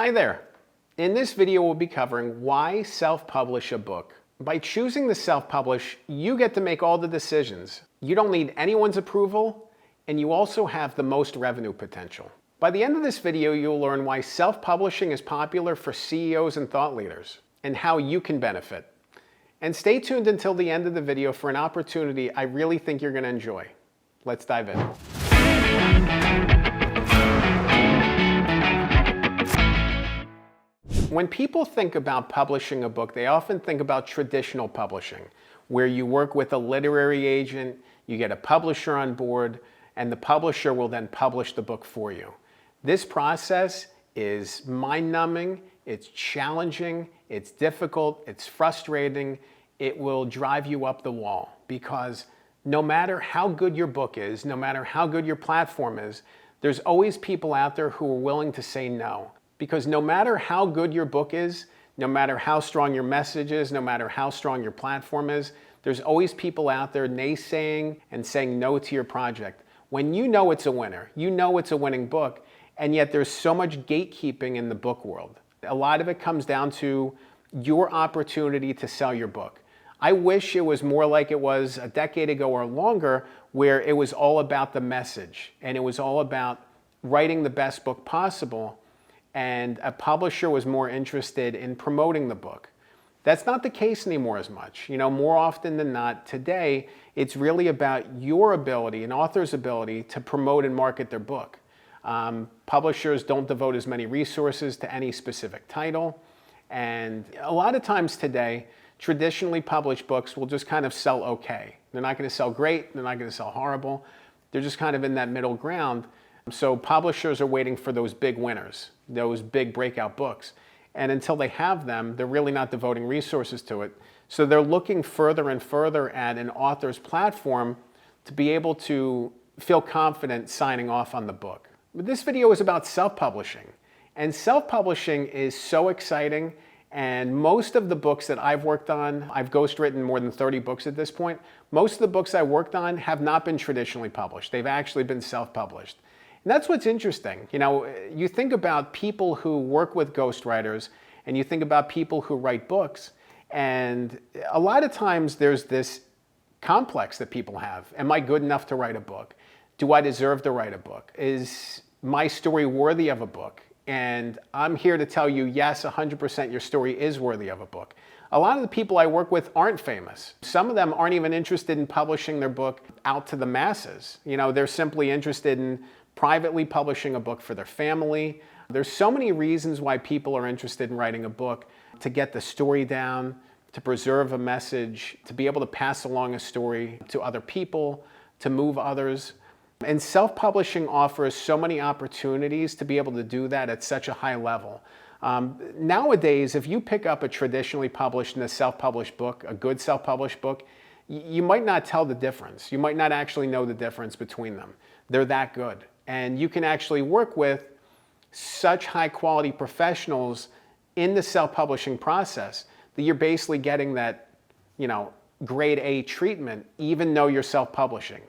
Hi there. In this video, we'll be covering why self-publish a book. By choosing to self-publish, you get to make all the decisions. You don't need anyone's approval, and you also have the most revenue potential. By the end of this video, you'll learn why self-publishing is popular for CEOs and thought leaders, and how you can benefit. And stay tuned until the end of the video for an opportunity I really think you're going to enjoy. Let's dive in. When people think about publishing a book, they often think about traditional publishing, where you work with a literary agent, you get a publisher on board, and the publisher will then publish the book for you. This process is mind-numbing, it's challenging, it's difficult, it's frustrating, it will drive you up the wall, because no matter how good your book is, no matter how good your platform is, there's always people out there who are willing to say no. Because no matter how good your book is, no matter how strong your message is, no matter how strong your platform is, there's always people out there naysaying and saying no to your project. When you know it's a winner, you know it's a winning book, and yet there's so much gatekeeping in the book world. A lot of it comes down to your opportunity to sell your book. I wish it was more like it was a decade ago or longer, where it was all about the message, and it was all about writing the best book possible, and a publisher was more interested in promoting the book. That's not the case anymore as much. More often than not today, it's really about your ability, an author's ability, to promote and market their book. Publishers don't devote as many resources to any specific title, and a lot of times today, traditionally published books will just kind of sell okay. They're not going to sell great, they're not going to sell horrible, they're just kind of in that middle ground. So publishers are waiting for those big winners, those big breakout books. And until they have them, they're really not devoting resources to it. So they're looking further and further at an author's platform to be able to feel confident signing off on the book. But this video is about self-publishing. And self-publishing is so exciting. And most of the books that I've worked on, I've ghostwritten more than 30 books at this point. Most of the books I worked on have not been traditionally published. They've actually been self-published. And that's what's interesting. You think about people who work with ghostwriters, and you think about people who write books, and a lot of times there's this complex that people have. Am I good enough to write a book? Do I deserve to write a book? Is my story worthy of a book? And I'm here to tell you, yes, 100% your story is worthy of a book. A lot of the people I work with aren't famous. Some of them aren't even interested in publishing their book out to the masses. They're simply interested in privately publishing a book for their family. There's so many reasons why people are interested in writing a book: to get the story down, to preserve a message, to be able to pass along a story to other people, to move others. And self-publishing offers so many opportunities to be able to do that at such a high level. Nowadays, if you pick up a traditionally published and a self-published book, a good self-published book, you might not tell the difference. You might not actually know the difference between them. They're that good. And you can actually work with such high quality professionals in the self-publishing process that you're basically getting that, grade A treatment, even though you're self-publishing.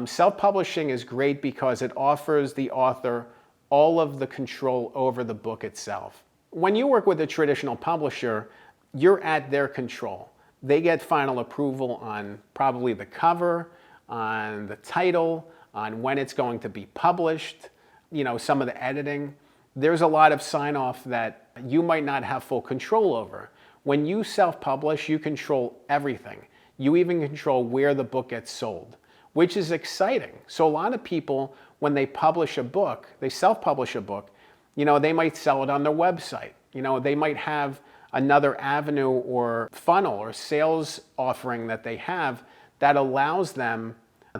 Self-publishing is great because it offers the author all of the control over the book itself. When you work with a traditional publisher, you're at their control. They get final approval on probably the cover, on the title, on when it's going to be published, some of the editing. There's a lot of sign-off that you might not have full control over. When you self-publish, you control everything. You even control where the book gets sold, which is exciting. So a lot of people, when they publish a book, they self-publish a book, they might sell it on their website. They might have another avenue or funnel or sales offering that they have that allows them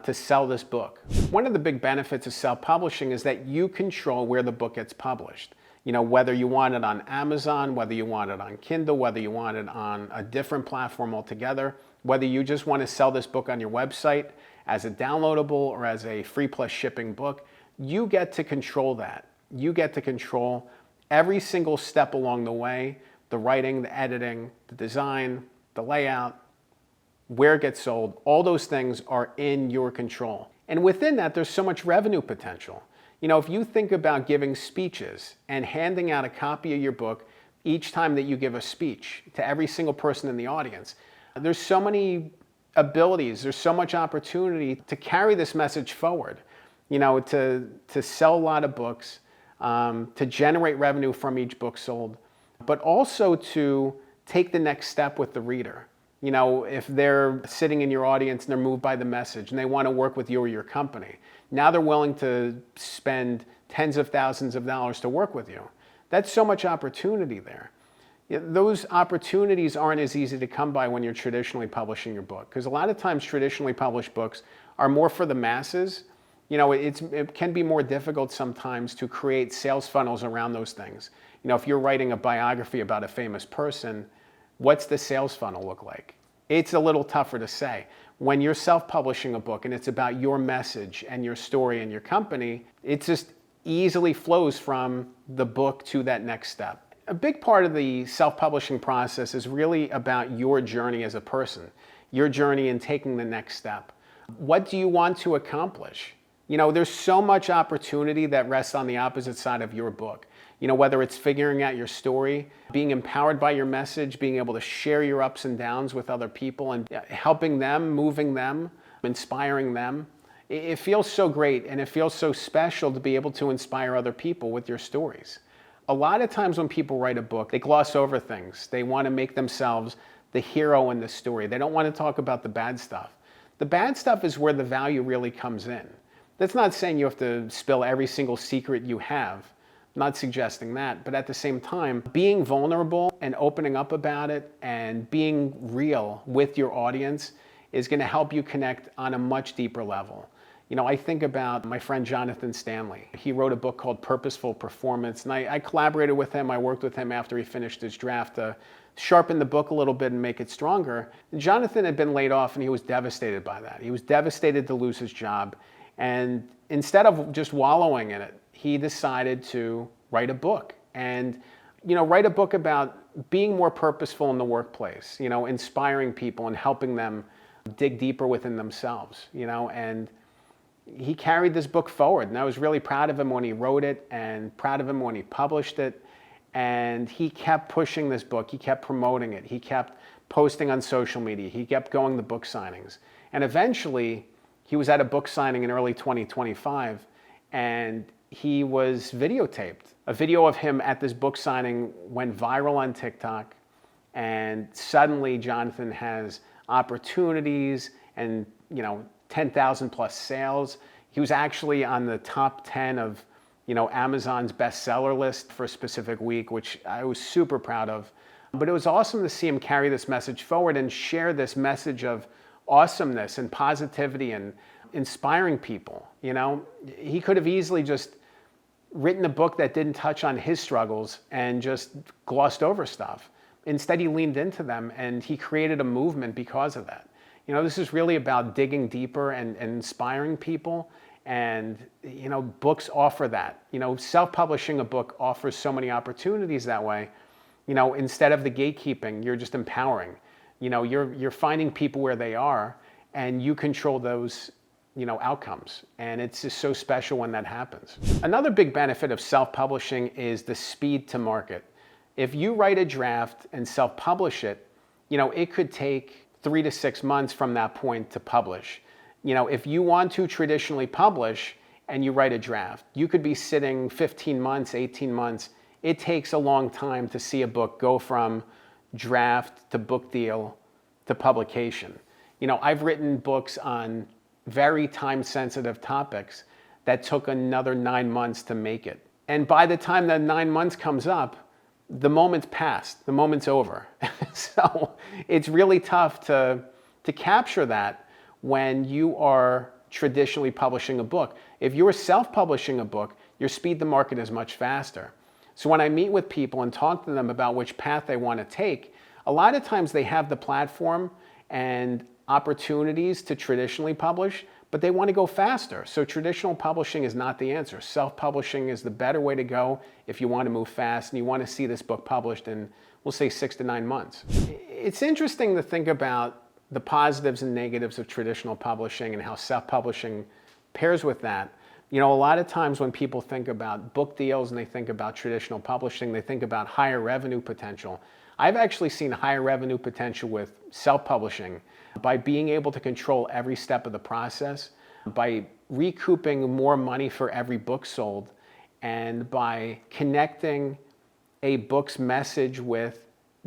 to sell this book. One of the big benefits of self-publishing is that you control where the book gets published. Whether you want it on Amazon, whether you want it on Kindle, whether you want it on a different platform altogether, whether you just want to sell this book on your website as a downloadable or as a free plus shipping book, you get to control that. You get to control every single step along the way: the writing, the editing, the design, the layout, where it gets sold. All those things are in your control. And within that, there's so much revenue potential. If you think about giving speeches and handing out a copy of your book each time that you give a speech to every single person in the audience, there's so many abilities, there's so much opportunity to carry this message forward, to sell a lot of books, to generate revenue from each book sold, but also to take the next step with the reader. If they're sitting in your audience and they're moved by the message and they want to work with you or your company, now they're willing to spend tens of thousands of dollars to work with you. That's so much opportunity there. Those opportunities aren't as easy to come by when you're traditionally publishing your book, because a lot of times traditionally published books are more for the masses. It can be more difficult sometimes to create sales funnels around those things. If you're writing a biography about a famous person, what's the sales funnel look like? It's a little tougher to say. When you're self-publishing a book and it's about your message and your story and your company, it just easily flows from the book to that next step. A big part of the self-publishing process is really about your journey as a person, your journey in taking the next step. What do you want to accomplish? There's so much opportunity that rests on the opposite side of your book. Whether it's figuring out your story, being empowered by your message, being able to share your ups and downs with other people and helping them, moving them, inspiring them. It feels so great and it feels so special to be able to inspire other people with your stories. A lot of times when people write a book, they gloss over things. They want to make themselves the hero in the story. They don't want to talk about the bad stuff. The bad stuff is where the value really comes in. That's not saying you have to spill every single secret you have. I'm not suggesting that, but at the same time, being vulnerable and opening up about it and being real with your audience is going to help you connect on a much deeper level. I think about my friend Jonathan Stanley. He wrote a book called Purposeful Performance, and I collaborated with him. I worked with him after he finished his draft to sharpen the book a little bit and make it stronger. Jonathan had been laid off and he was devastated by that. He was devastated to lose his job. And instead of just wallowing in it, he decided to write a book and, write a book about being more purposeful in the workplace, inspiring people and helping them dig deeper within themselves, and he carried this book forward. And I was really proud of him when he wrote it and proud of him when he published it. And he kept pushing this book. He kept promoting it. He kept posting on social media. He kept going to book signings. And eventually, he was at a book signing in early 2025, and he was videotaped. A video of him at this book signing went viral on TikTok, and suddenly Jonathan has opportunities and 10,000 plus sales. He was actually on the top 10 of Amazon's bestseller list for a specific week, which I was super proud of. But it was awesome to see him carry this message forward and share this message of awesomeness and positivity and inspiring people. He could have easily just written a book that didn't touch on his struggles and just glossed over stuff. Instead, he leaned into them and he created a movement because of that. This is really about digging deeper and inspiring people. And, books offer that. Self-publishing a book offers so many opportunities that way. Instead of the gatekeeping, you're just empowering. You're finding people where they are and you control those, outcomes. And it's just so special when that happens. Another big benefit of self-publishing is the speed to market. If you write a draft and self-publish it, it could take 3 to 6 months from that point to publish. If you want to traditionally publish and you write a draft, you could be sitting 15 months, 18 months. It takes a long time to see a book go from draft to book deal to publication. I've written books on very time-sensitive topics that took another 9 months to make it. And by the time that 9 months comes up, the moment's passed, the moment's over. So it's really tough to capture that when you are traditionally publishing a book. If you're self-publishing a book, your speed to market is much faster. So when I meet with people and talk to them about which path they want to take, a lot of times they have the platform and opportunities to traditionally publish, but they want to go faster. So traditional publishing is not the answer. Self-publishing is the better way to go if you want to move fast and you want to see this book published in, we'll say, 6 to 9 months. It's interesting to think about the positives and negatives of traditional publishing and how self-publishing pairs with that. You know, a lot of times when people think about book deals and they think about traditional publishing, they think about higher revenue potential. I've actually seen higher revenue potential with self-publishing by being able to control every step of the process, by recouping more money for every book sold, and by connecting a book's message with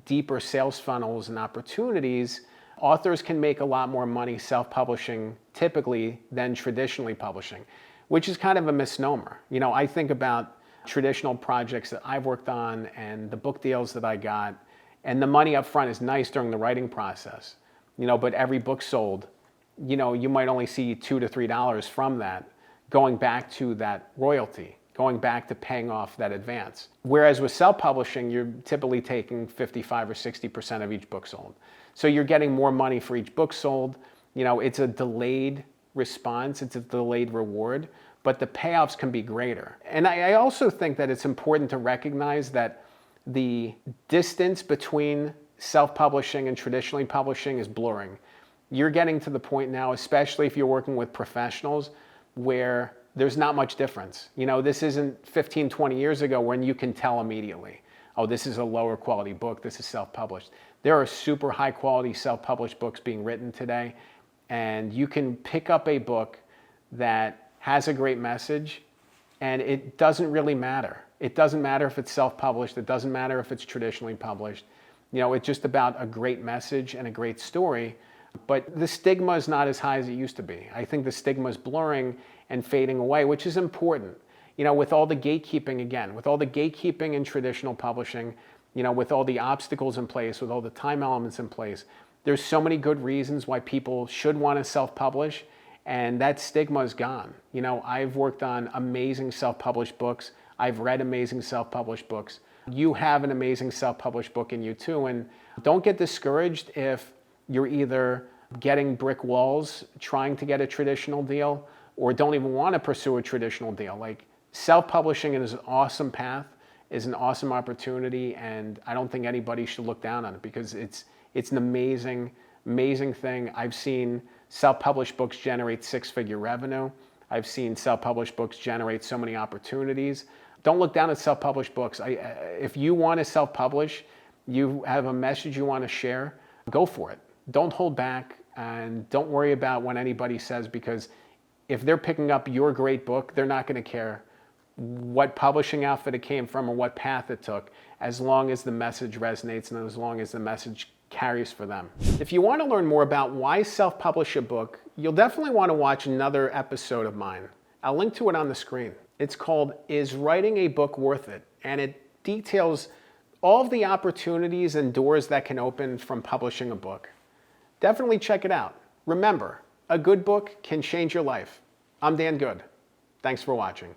deeper sales funnels and opportunities. Authors can make a lot more money self-publishing typically than traditionally publishing, which is kind of a misnomer. You know, I think about traditional projects that I've worked on and the book deals that I got, and the money up front is nice during the writing process, you know, but every book sold, you know, you might only see $2 to $3 from that going back to that royalty, going back to paying off that advance. Whereas with self-publishing, you're typically taking 55 or 60% of each book sold. So you're getting more money for each book sold. You know, it's a delayed response, it's a delayed reward, but the payoffs can be greater. And I also think that it's important to recognize that the distance between self-publishing and traditionally publishing is blurring. You're getting to the point now, especially if you're working with professionals, where there's not much difference. You know, this isn't 15, 20 years ago when you can tell immediately, oh, this is a lower quality book, this is self-published. There are super high quality self-published books being written today, and you can pick up a book that has a great message, and it doesn't really matter. It doesn't matter if it's self-published, it doesn't matter if it's traditionally published. You know, it's just about a great message and a great story, but the stigma is not as high as it used to be. I think the stigma is blurring and fading away, which is important. You know, with all the gatekeeping, again, with all the gatekeeping in traditional publishing, you know, with all the obstacles in place, with all the time elements in place, there's so many good reasons why people should want to self-publish, and that stigma is gone. You know, I've worked on amazing self-published books. I've read amazing self-published books. You have an amazing self-published book in you too, and don't get discouraged if you're either getting brick walls trying to get a traditional deal or don't even want to pursue a traditional deal. Like, self-publishing is an awesome path, is an awesome opportunity, and I don't think anybody should look down on it because it's an amazing, amazing thing. I've seen self-published books generate six-figure revenue. I've seen self-published books generate so many opportunities. Don't look down at self-published books. If you want to self-publish, you have a message you want to share, go for it. Don't hold back, and don't worry about what anybody says, because if they're picking up your great book, they're not going to care what publishing outfit it came from or what path it took, as long as the message resonates and as long as the message carries for them. If you want to learn more about why self-publish a book, you'll definitely want to watch another episode of mine. I'll link to it on the screen. It's called Is Writing a Book Worth It? And it details all of the opportunities and doors that can open from publishing a book. Definitely check it out. Remember, a good book can change your life. I'm Dan Good. Thanks for watching.